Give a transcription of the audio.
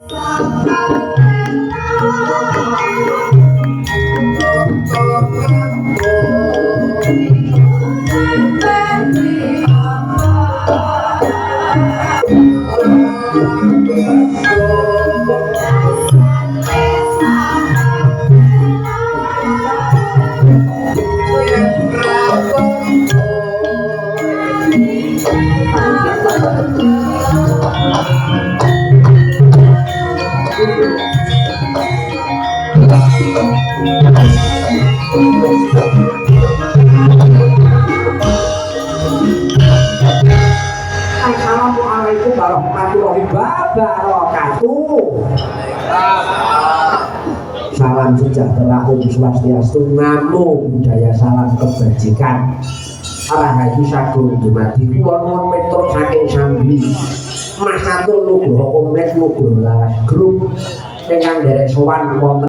Assalamualaikum warahmatullahi wabarakatuh. Salam sejahtera Om Swastiastu, namo buddhaya, salam kebajikan. Rahayu sagung dumadi kula nuwun miturut saking sambi. Masatur nugroho komplek nugroho laras grup ingkang derek sowan wonten